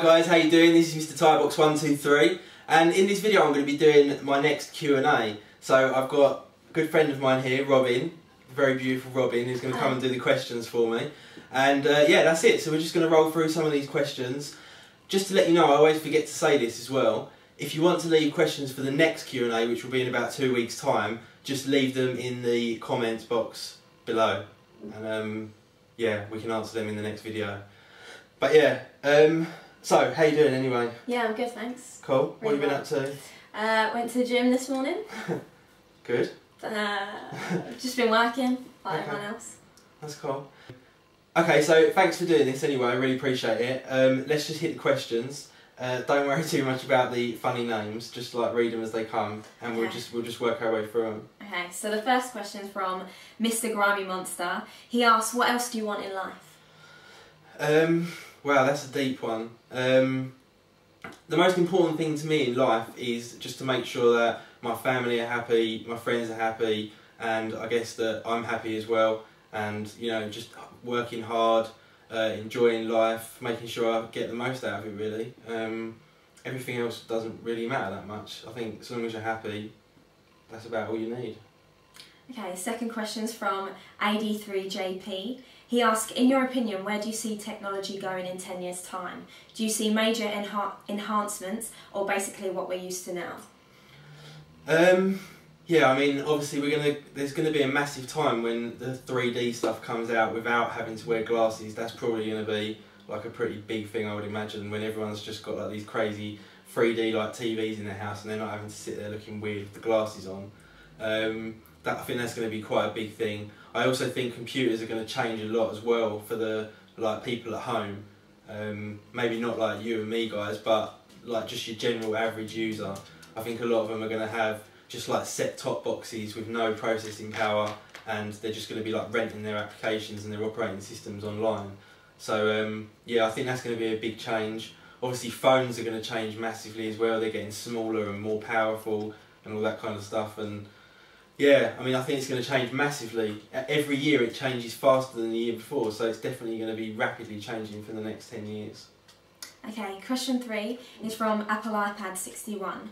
Hi guys, how you doing? This is MrThaiBox123, and in this video I'm going to be doing my next Q&A. So I've got a good friend of mine here, Robyn, very beautiful Robyn, who's going to come and do the questions for me. And yeah, that's it. So we're just going to roll through some of these questions. Just to let you know, I always forget to say this as well. If you want to leave questions for the next Q&A, which will be in about 2 weeks' time, just leave them in the comments box below. And yeah, we can answer them in the next video. But yeah, so how you doing anyway? Yeah, I'm good, thanks. Cool. What have you been up to? Went to the gym this morning. Good. Just been working like everyone else. That's cool. Okay, so thanks for doing this anyway, I really appreciate it. Let's just hit the questions. Don't worry too much about the funny names, just like read them as they come, and we'll just work our way through them. Okay, so the first question is from Mr. Grimy Monster. He asks, what else do you want in life? Wow, that's a deep one. The most important thing to me in life is just to make sure that my family are happy, my friends are happy, and I guess that I'm happy as well. And you know, just working hard, enjoying life, making sure I get the most out of it really. Everything else doesn't really matter that much. I think as long as you're happy, that's about all you need. Okay, second question's from AD3JP. He asks, in your opinion, where do you see technology going in 10 years' time? Do you see major enhancements, or basically what we're used to now? Yeah, I mean, obviously there's gonna be a massive time when the 3D stuff comes out without having to wear glasses. That's probably gonna be like a pretty big thing, I would imagine, when everyone's just got like these crazy 3D like TVs in their house and they're not having to sit there looking weird with the glasses on. I think that's going to be quite a big thing. I also think computers are going to change a lot as well for the people at home. Maybe not like you and me guys, but like just your general average user. I think a lot of them are going to have just like set-top boxes with no processing power, and they're just going to be like renting their applications and their operating systems online. So yeah, I think that's going to be a big change. Obviously phones are going to change massively as well. They're getting smaller and more powerful and all that kind of stuff. And yeah, I mean, I think it's going to change massively. Every year it changes faster than the year before, so it's definitely going to be rapidly changing for the next 10 years. Okay, question 3 is from Apple iPad 61.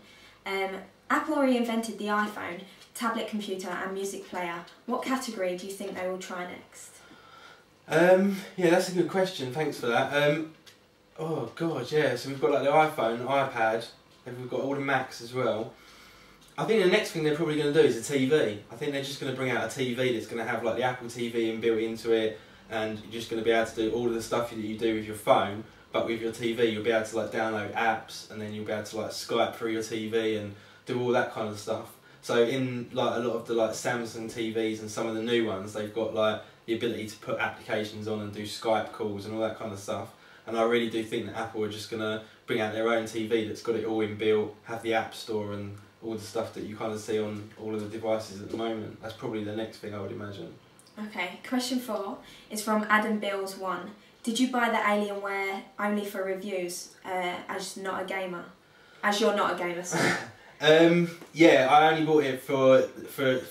Apple already invented the iPhone, tablet computer and music player. What category do you think they will try next? Yeah, that's a good question, thanks for that. Oh god, yeah, so we've got like the iPhone, iPad, and we've got all the Macs as well. I think the next thing they're probably going to do is a TV. I think they're just going to bring out a TV that's going to have like the Apple TV inbuilt into it, and you're just going to be able to do all of the stuff that you do with your phone, but with your TV you'll be able to like download apps, and then you'll be able to like Skype through your TV and do all that kind of stuff. So in like a lot of the like Samsung TVs and some of the new ones, they've got like the ability to put applications on and do Skype calls and all that kind of stuff. And I really do think that Apple are just going to bring out their own TV that's got it all inbuilt, have the App Store and all the stuff that you kind of see on all of the devices at the moment. That's probably the next thing I would imagine. Okay, question 4 is from Adam Bills 1. Did you buy the Alienware only for reviews, as not a gamer? As you're not a gamer, sorry. Yeah, I only bought it for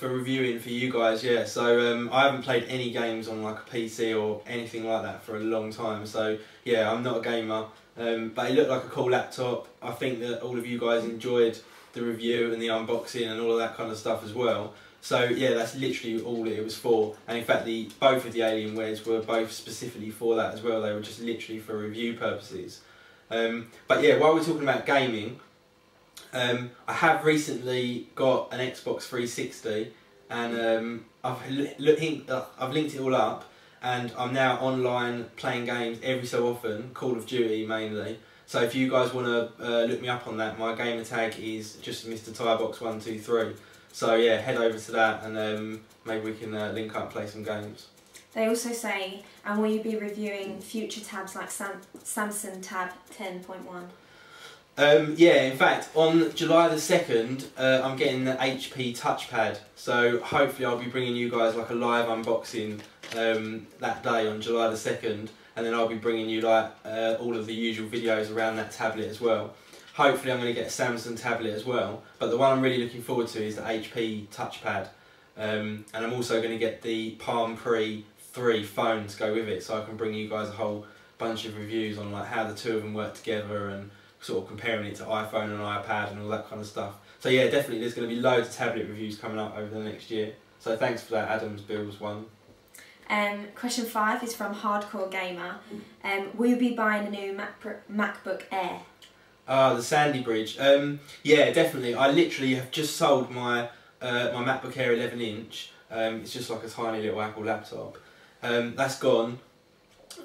reviewing for you guys, yeah. So I haven't played any games on like a PC or anything like that for a long time. So yeah, I'm not a gamer. But it looked like a cool laptop. I think that all of you guys enjoyed the review and the unboxing and all of that kind of stuff as well. So yeah, that's literally all it was for. And in fact, both of the Alienwares were both specifically for that as well. They were just literally for review purposes. But yeah, while we're talking about gaming, I have recently got an Xbox 360, and I've linked it all up, and I'm now online playing games every so often, Call of Duty mainly. So if you guys want to look me up on that, my gamer tag is just MrThaiBox123. So yeah, head over to that, and maybe we can link up and play some games. They also say, and will you be reviewing future tabs like Samsung Tab 10.1? Yeah, in fact, on July the 2nd, I'm getting the HP touchpad. So hopefully I'll be bringing you guys like a live unboxing that day on July the 2nd. And then I'll be bringing you like all of the usual videos around that tablet as well. Hopefully I'm going to get a Samsung tablet as well, but the one I'm really looking forward to is the HP touchpad. And I'm also going to get the Palm Pre 3 phone to go with it, so I can bring you guys a whole bunch of reviews on like how the two of them work together and sort of comparing it to iPhone and iPad and all that kind of stuff. So yeah, definitely there's going to be loads of tablet reviews coming up over the next year. So thanks for that, Adam's Bills one. Question 5 is from Hardcore Gamer. Will you be buying a new MacBook Air? The Sandy Bridge. Yeah, definitely. I literally have just sold my my MacBook Air 11-inch. It's just like a tiny little Apple laptop. That's gone.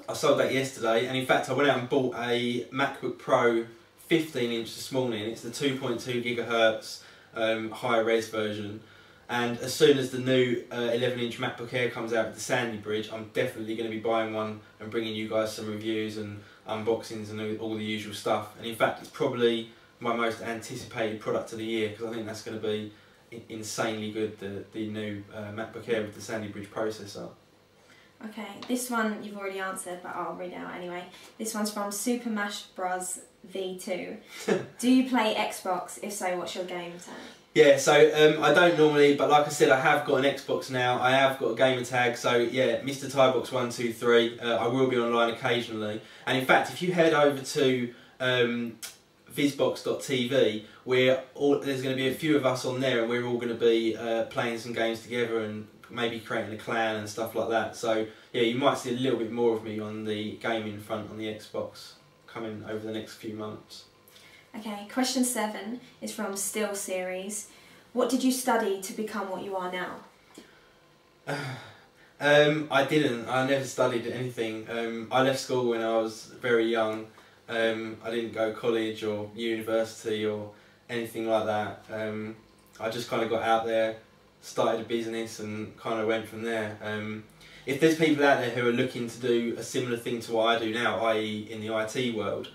I sold that yesterday, and in fact I went out and bought a MacBook Pro 15-inch this morning. It's the 2.2 GHz high-res version. And as soon as the new 11-inch MacBook Air comes out with the Sandy Bridge, I'm definitely going to be buying one and bringing you guys some reviews and unboxings and all the usual stuff. And in fact, it's probably my most anticipated product of the year, because I think that's going to be insanely good, the new MacBook Air with the Sandy Bridge processor. Okay, this one you've already answered, but I'll read it out anyway. This one's from Super Smash Bros. V2. Do you play Xbox? If so, what's your game tag? Yeah, so I don't normally, but like I said, I have got an Xbox now. I have got a gamer tag, so yeah, MrThaiBox123. I will be online occasionally. And in fact, if you head over to visbox.tv, there's going to be a few of us on there, and we're all going to be playing some games together and maybe creating a clan and stuff like that. So yeah, you might see a little bit more of me on the gaming front on the Xbox coming over the next few months. Okay, question 7 is from Still Series. What did you study to become what you are now? I didn't. I never studied anything. I left school when I was very young. I didn't go to college or university or anything like that. I just kind of got out there, started a business and kind of went from there. If there's people out there who are looking to do a similar thing to what I do now, i.e. in the IT world,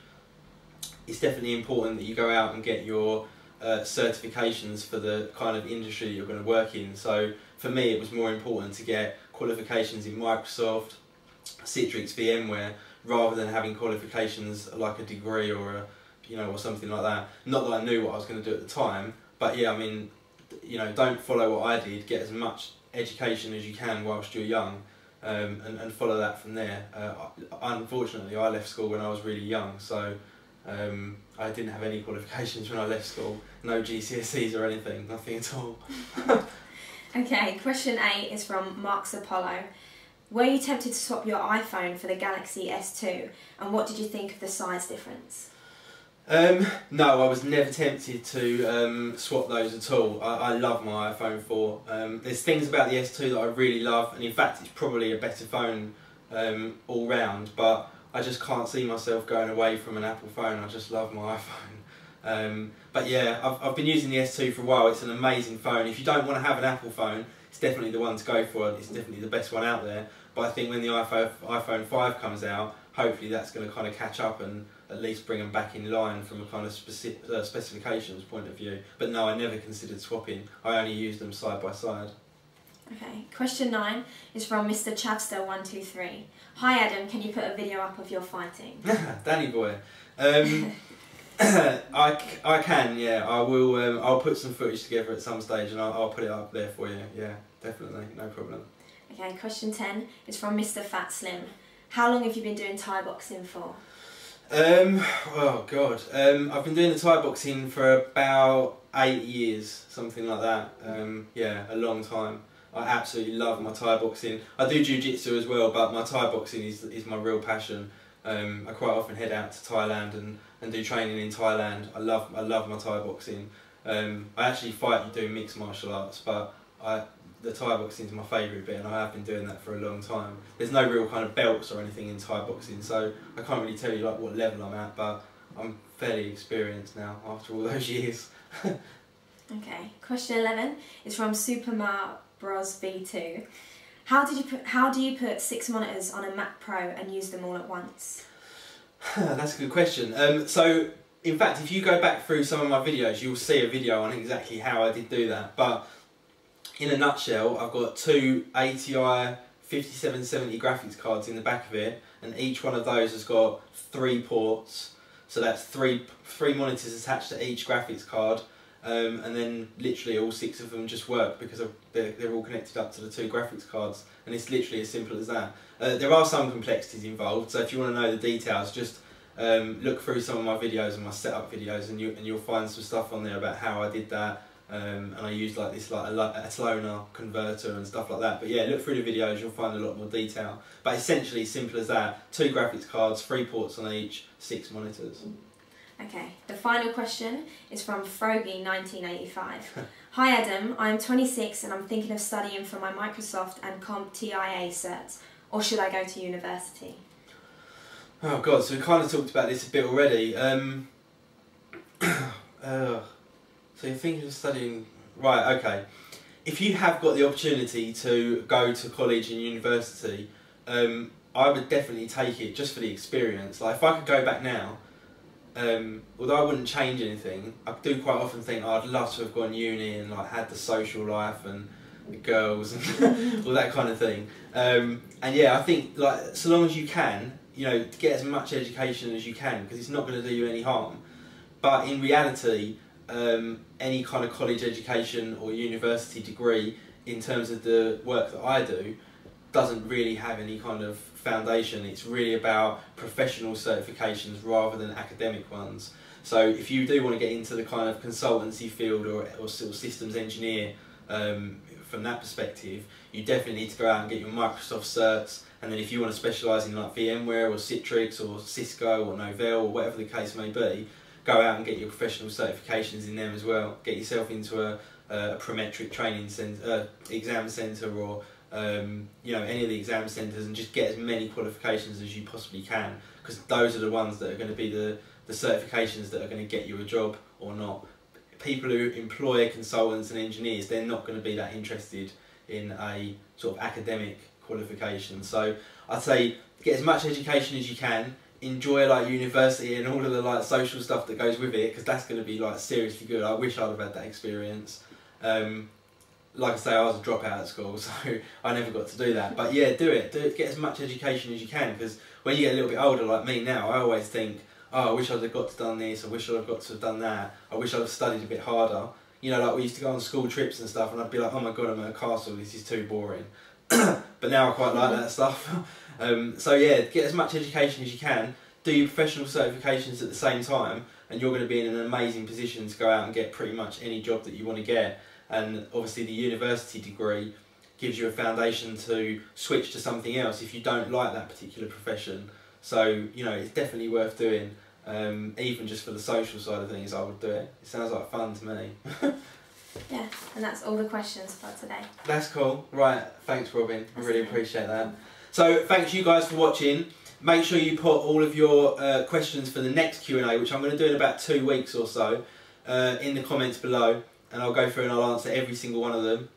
it's definitely important that you go out and get your certifications for the kind of industry you're going to work in. So for me, it was more important to get qualifications in Microsoft, Citrix, VMware, rather than having qualifications like a degree or or something like that. Not that I knew what I was going to do at the time, but yeah, I mean, don't follow what I did. Get as much education as you can whilst you're young, and follow that from there. Unfortunately, I left school when I was really young, so I didn't have any qualifications when I left school. No GCSEs or anything, nothing at all. Okay, question 8 is from Mark's Apollo. Were you tempted to swap your iPhone for the Galaxy S2, and what did you think of the size difference? No, I was never tempted to swap those at all. I love my iPhone 4. There's things about the S2 that I really love, and in fact it's probably a better phone all round, but I just can't see myself going away from an Apple phone. I just love my iPhone. But yeah, I've been using the S2 for a while. It's an amazing phone. If you don't want to have an Apple phone, it's definitely the one to go for. It's definitely the best one out there. But I think when the iPhone 5 comes out, hopefully that's going to kind of catch up and at least bring them back in line from a kind of specifications point of view. But no, I never considered swapping. I only used them side by side. Okay, question 9 is from MrChadster123. Hi Adam, can you put a video up of your fighting? Danny boy. I can, yeah. I will. I'll put some footage together at some stage and I'll put it up there for you. Yeah, definitely, no problem. Okay, question 10 is from Mr Fat Slim. How long have you been doing Thai boxing for? Oh God. I've been doing the Thai boxing for about 8 years, something like that. Yeah, a long time. I absolutely love my Thai boxing. I do jiu-jitsu as well, but my Thai boxing is my real passion. I quite often head out to Thailand and do training in Thailand. I love my Thai boxing. I actually fight doing mixed martial arts, but the Thai boxing is my favourite bit, and I have been doing that for a long time. There's no real kind of belts or anything in Thai boxing, so I can't really tell you like what level I'm at, but I'm fairly experienced now after all those years. Okay, question 11 is from Super Bros V2. How do you put 6 monitors on a Mac Pro and use them all at once? That's a good question. So in fact, if you go back through some of my videos, you'll see a video on exactly how I did do that. But in a nutshell, I've got 2 ATI 5770 graphics cards in the back of it, and each one of those has got 3 ports. So that's three monitors attached to each graphics card. and then literally all 6 of them just work because they're all connected up to the 2 graphics cards, and it's literally as simple as that. There are some complexities involved, so if you want to know the details, just look through some of my videos and my setup videos, and you'll find some stuff on there about how I did that. And I used like this a Sloaner converter and stuff like that. But yeah, look through the videos, you'll find a lot more detail. But essentially, simple as that: 2 graphics cards, 3 ports on each, 6 monitors. Okay, the final question is from Frogy1985. Hi Adam, I am 26 and I'm thinking of studying for my Microsoft and CompTIA certs, or should I go to university? Oh god, so we kind of talked about this a bit already. So you're thinking of studying... Right, okay. If you have got the opportunity to go to college and university, I would definitely take it just for the experience. Like, if I could go back now, although I wouldn't change anything, I do quite often think, oh, I'd love to have gone uni and like had the social life and the girls and all that kind of thing. And yeah, I think like so long as you can, you know, get as much education as you can, because it's not going to do you any harm. But in reality, any kind of college education or university degree, in terms of the work that I do, doesn't really have any kind of foundation. It's really about professional certifications rather than academic ones. So if you do want to get into the kind of consultancy field or sort of systems engineer, from that perspective, you definitely need to go out and get your Microsoft certs. And then if you want to specialise in like VMware or Citrix or Cisco or Novell or whatever the case may be, go out and get your professional certifications in them as well. Get yourself into a Prometric training centre, exam centre, or you know, any of the exam centres, and just get as many qualifications as you possibly can, because those are the ones that are going to be the certifications that are going to get you a job or not. People who employ consultants and engineers, they're not going to be that interested in a sort of academic qualification. So I'd say get as much education as you can. Enjoy like university and all of the like social stuff that goes with it, because that's going to be like seriously good. I wish I'd have had that experience. Like I say, I was a dropout at school, so I never got to do that. But yeah, do it. Get as much education as you can, because when you get a little bit older like me now, I always think, oh, I wish I'd have got to done this, I wish I'd have got to have done that, I wish I'd have studied a bit harder. You know, like we used to go on school trips and stuff, and I'd be like, oh my god, I'm at a castle, this is too boring. But now I quite like that stuff. So yeah, get as much education as you can, do your professional certifications at the same time, and you're going to be in an amazing position to go out and get pretty much any job that you want to get. And obviously the university degree gives you a foundation to switch to something else if you don't like that particular profession. So, you know, it's definitely worth doing. Even just for the social side of things, I would do it. It sounds like fun to me. Yeah, and that's all the questions for today. That's cool. Right, thanks Robyn. I really appreciate that. So, thanks you guys for watching. Make sure you put all of your questions for the next Q&A, which I'm going to do in about 2 weeks or so, in the comments below. And I'll go through and I'll answer every single one of them.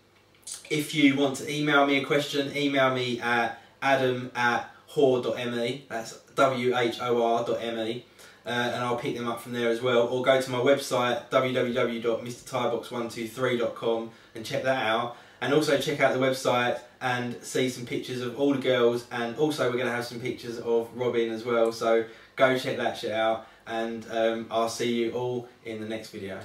If you want to email me a question, email me at adam@whor.me, that's WHOR.me, and I'll pick them up from there as well. Or go to my website, www.MrThaiBox123.com, and check that out. And also check out the website and see some pictures of all the girls, and also we're going to have some pictures of Robyn as well, so go check that shit out, and I'll see you all in the next video.